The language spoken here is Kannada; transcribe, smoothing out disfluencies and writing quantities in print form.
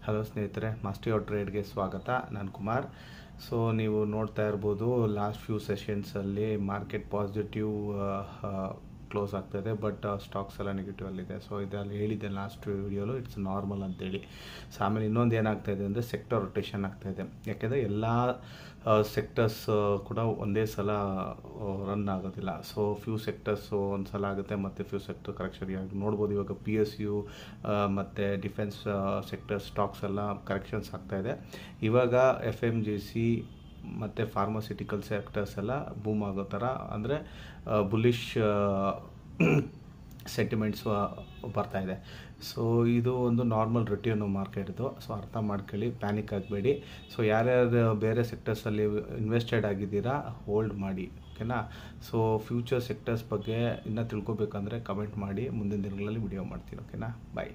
ಹಲೋ ಸ್ನೇಹಿತರೆ, ಮಾಸ್ಟರ್ ಯುವರ್ ಟ್ರೇಡ್ಗೆ ಸ್ವಾಗತ. ನಾನು ಕುಮಾರ್. ಸೊ ನೀವು ನೋಡ್ತಾ ಇರ್ಬೋದು, ಲಾಸ್ಟ್ ಫ್ಯೂ ಸೆಷನ್ಸಲ್ಲಿ ಮಾರ್ಕೆಟ್ ಪಾಸಿಟಿವ್ ಕ್ಲೋಸ್ ಆಗ್ತಾಯಿದೆ, ಬಟ್ ಸ್ಟಾಕ್ಸ್ ಎಲ್ಲ ನೆಗೆಟಿವಲ್ಲಿದೆ. ಸೊ ಇದರಲ್ಲಿ ಹೇಳಿದ್ದೆ ಲಾಸ್ಟ್ ವಿಡಿಯೋಲು, ಇಟ್ಸ್ ನಾರ್ಮಲ್ ಅಂತೇಳಿ. ಸೊ ಆಮೇಲೆ ಇನ್ನೊಂದು ಏನಾಗ್ತಾಯಿದೆ ಅಂದರೆ ಸೆಕ್ಟರ್ ರೊಟೇಷನ್ ಆಗ್ತಾಯಿದೆ. ಯಾಕೆಂದರೆ ಎಲ್ಲ ಸೆಕ್ಟರ್ಸ್ ಕೂಡ ಒಂದೇ ಸಲ ರನ್ ಆಗೋದಿಲ್ಲ. ಸೊ ಫ್ಯೂ ಸೆಕ್ಟರ್ಸು ಒಂದು ಸಲ ಆಗುತ್ತೆ, ಮತ್ತು ಫ್ಯೂ ಸೆಕ್ಟರ್ ಕರೆಕ್ಷನ್ ನೋಡ್ಬೋದು. ಇವಾಗ PSU ಮತ್ತು ಡಿಫೆನ್ಸ್ ಸೆಕ್ಟರ್ ಸ್ಟಾಕ್ಸ್ ಎಲ್ಲ ಕರೆಕ್ಷನ್ಸ್ ಆಗ್ತಾಯಿದೆ. ಇವಾಗ FMGC ಮತ್ತು ಫಾರ್ಮಾಸ್ಯೂಟಿಕಲ್ ಸೆಕ್ಟರ್ಸ್ ಎಲ್ಲ ಬೂಮ್ ಆಗೋ ಥರ, ಅಂದರೆ ಬುಲಿಶ್ ಸೆಂಟಿಮೆಂಟ್ಸು ಬರ್ತಾಯಿದೆ. ಸೊ ಇದು ಒಂದು ನಾರ್ಮಲ್ ರಿಟರ್ನ್ ಮಾರ್ಕೆಟ್ ಇದು. ಸೊ ಅರ್ಥ ಮಾಡ್ಕೊಳ್ಳಿ, ಪ್ಯಾನಿಕ್ ಆಗಬೇಡಿ. ಸೊ ಯಾರ್ಯಾರು ಬೇರೆ ಸೆಕ್ಟರ್ಸಲ್ಲಿ ಇನ್ವೆಸ್ಟೆಡ್ ಆಗಿದ್ದೀರಾ, ಹೋಲ್ಡ್ ಮಾಡಿ, ಓಕೆನಾ. ಸೊ ಫ್ಯೂಚರ್ ಸೆಕ್ಟರ್ಸ್ ಬಗ್ಗೆ ಇನ್ನೂ ತಿಳ್ಕೊಬೇಕಂದ್ರೆ ಕಮೆಂಟ್ ಮಾಡಿ, ಮುಂದಿನ ದಿನಗಳಲ್ಲಿ ವಿಡಿಯೋ ಮಾಡ್ತೀನಿ, ಓಕೆನಾ. ಬಾಯ್.